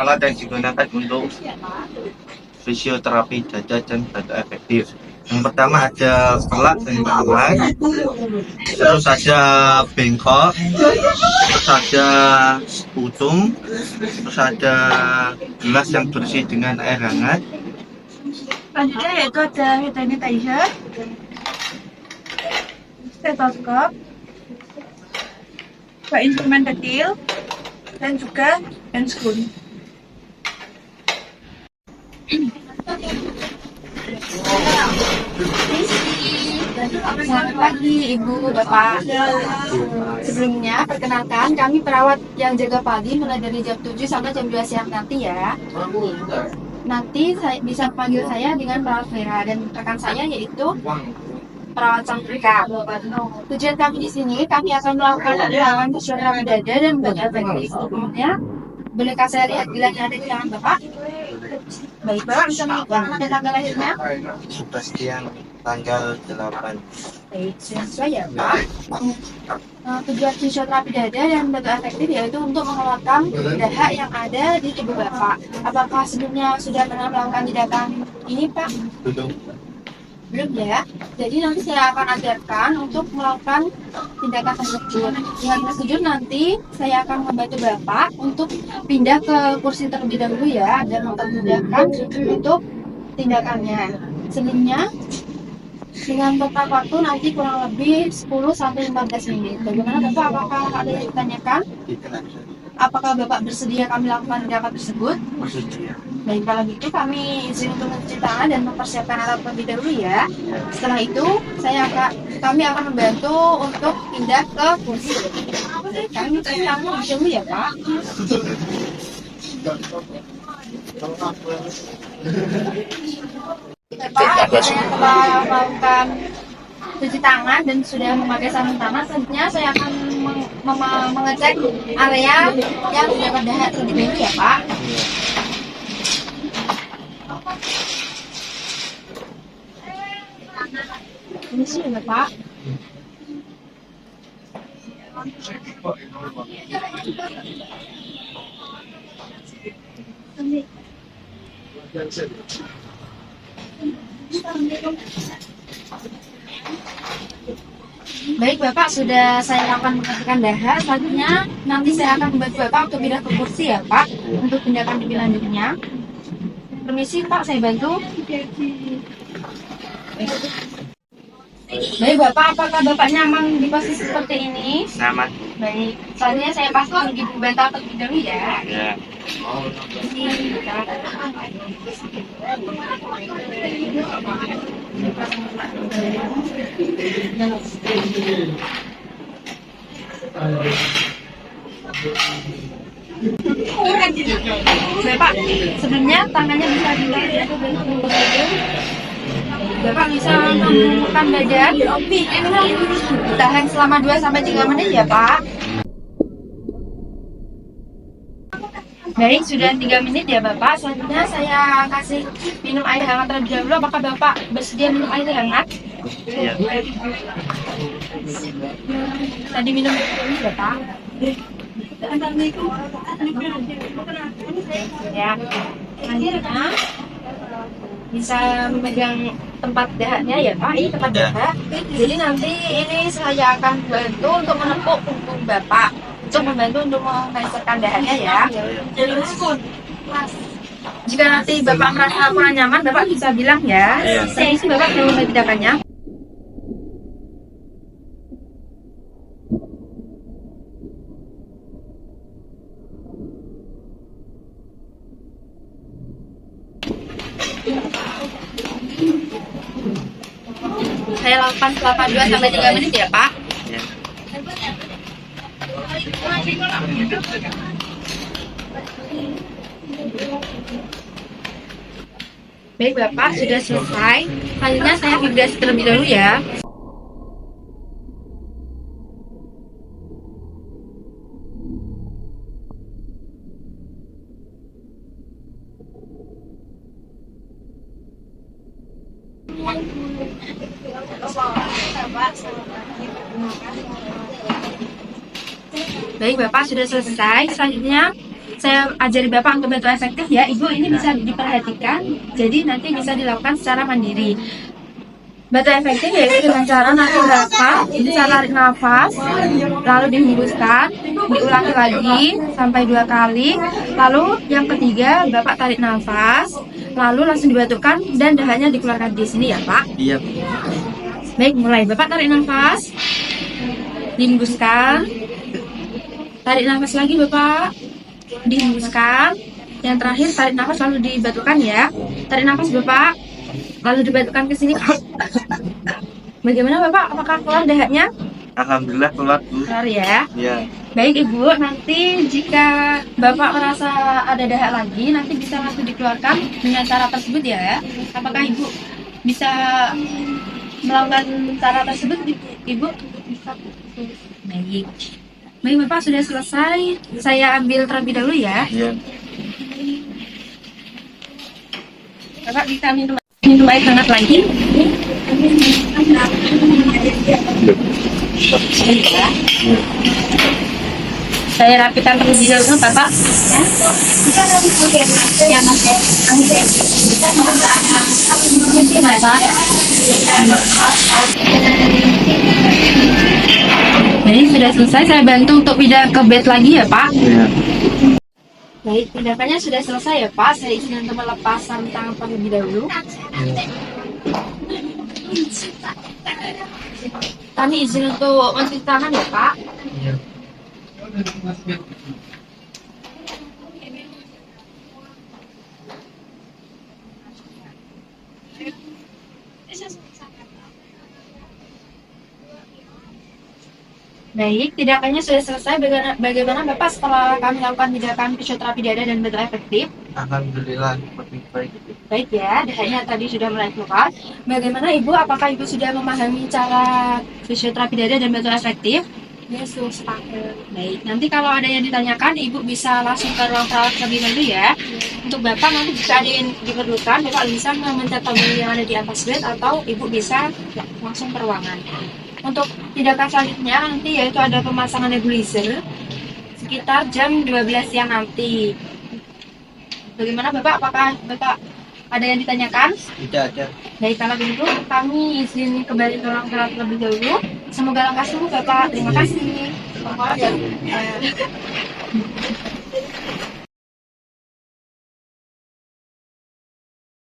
alat yang digunakan untuk fisioterapi dada dan batu efektif. Yang pertama ada pelak dan kawan, terus ada bengkok, terus ada putung, terus ada gelas yang bersih dengan air hangat. Selanjutnya yaitu ada hand sanitizer, stetoskop, dua instrumen kecil, dan juga handscoon. Selamat pagi Ibu, Bapak. Sebelumnya, perkenalkan kami perawat yang jaga pagi mulai dari jam 7 sampai jam 2 siang nanti ya. Nanti saya bisa panggil saya dengan perawat Vera dan rekan saya yaitu perawat Santika. Tujuan kami di sini, kami akan melakukan pengulangan fisioterapi dada dan batu efektif. Sebelumnya, bolehkah saya lihat gelas yang ada di tangan Bapak? Baik, Bapak bisa melakukan ada tanggal lahirnya? Sebastian tanggal 8. Baik, sesuai ya Pak. Tujuan fisioterapi dada dan batu efektif yaitu untuk mengeluarkan dahak yang ada di tubuh Bapak. Apakah sebelumnya sudah pernah melakukan tindakan ini Pak? Belum ya. Jadi nanti saya akan ajarkan untuk melakukan tindakan tersebut. Dengan setuju nanti saya akan membantu Bapak untuk pindah ke kursi terlebih dahulu ya, dan mempermudahkan untuk tindakannya. Sebelumnya dengan total waktu nanti kurang lebih 10-15 menit. Bagaimana Bapak? Apakah ada yang ditanyakan? Apakah Bapak bersedia kami lakukan tindakan tersebut? Bersedia. Baik, kalau gitu kami izin untuk mencuci tangan dan mempersiapkan alat terlebih dahulu ya. Setelah itu kami akan membantu untuk pindah ke kursi. Kami mencuci tangan lebih dahulu ya Pak. Bapak, saya telah melakukan cuci tangan dan sudah memakai sarung tangan. Selanjutnya saya akan mengecek area yang sudah berdahak terlebih dahulu ya Pak. Ini sih ya Pak. Baik Bapak, sudah saya akan mengatakan dahak. Selanjutnya nanti saya akan membantu Bapak untuk pindah ke kursi ya Pak, untuk tindakan lebih lanjutnya. Permisi Pak, saya bantu. Baik Bapak, apakah Bapak nyaman di posisi seperti ini? Nyaman. Baik, selanjutnya saya pasang di bantal terlebih dahulu ya. Ya. Bapak, sebelumnya tangannya bisa dilihat. Bapak bisa mengumpulkan badan, tahan selama 2-3 menit ya Pak. Baik, sudah 3 menit ya Bapak. Selanjutnya saya kasih minum air hangat terlebih dahulu. Apakah Bapak bersedia minum air hangat? Iya. Tadi minum dulu ya Pak. Ya, selanjutnya bisa memegang tempat dahaknya ya Pak, ini tempat dahak. Jadi nanti ini saya akan bantu untuk menepuk punggung Bapak, untuk membantu untuk menggeserkan dahaknya ya. Jika nanti Bapak merasa kurang nyaman, Bapak bisa bilang ya. Saya isi Bapak mau tindakannya. Saya lakukan selama 2-3 menit ya Pak. Ya. Baik Bapak, sudah selesai. Selanjutnya saya vibrasi terlebih dahulu ya. Baik Bapak, sudah selesai. Selanjutnya saya ajari Bapak untuk bantu efektif ya. Ibu, ini bisa diperhatikan, jadi nanti bisa dilakukan secara mandiri. Bantu efektif yaitu dengan cara nanti Bapak bisa tarik nafas, lalu dihembuskan, diulangi lagi sampai 2 kali. Lalu yang ketiga Bapak tarik nafas, lalu langsung dibatukan dan dahanya dikeluarkan di sini ya Pak. Iya. Baik, mulai. Bapak tarik nafas, dihembuskan, tarik nafas lagi Bapak, dihembuskan. Yang terakhir tarik nafas lalu dibatukan ya. Tarik nafas Bapak, lalu dibatukan ke sini. Bagaimana Bapak? Apakah keluar dahaknya? Alhamdulillah keluar Bu. Keluar ya. Iya. Baik Ibu, nanti jika Bapak merasa ada dahak lagi, nanti bisa langsung dikeluarkan dengan cara tersebut ya. Apakah Ibu bisa melakukan cara tersebut Ibu? Bisa. Baik. Baik Bapak, sudah selesai. Saya ambil terlebih dahulu ya. Iya. Bapak bisa minum air hangat lagi. Saya rapikan terlebih dahulu Bapak. Jadi sudah selesai, saya bantu untuk pindah ke bed lagi ya Pak. Iya. Baik, tindakannya sudah selesai ya Pak. Saya izin untuk melepas sarung tangan terlebih dahulu. Kami izin untuk mencuci tangan ya Pak. Iya. Baik, tindakannya sudah selesai. Bagaimana Bapak setelah kami lakukan tindakan fisioterapi dada dan betul efektif? Alhamdulillah lebih baik. Baik ya, dahaknya tadi sudah mulai keluar. Bagaimana Ibu? Apakah Ibu sudah memahami cara fisioterapi dada dan betul efektif? Ya, sudah sepakat. Baik, nanti kalau ada yang ditanyakan, Ibu bisa langsung ke ruang perawat lebih dahulu ya. Untuk Bapak nanti jika ada yang diperlukan, Bapak bisa memencet tombol yang ada di atas bed atau Ibu bisa langsung ke ruangan. Untuk tindakan selanjutnya nanti yaitu ada pemasangan nebulizer sekitar jam 12 siang nanti. Bagaimana Bapak? Apakah Bapak ada yang ditanyakan? Tidak ada. Baik, kalau begitu kami izin kembali ke ruang perawat terlebih dahulu. Semoga lekas sembuh Bapak. Terima kasih.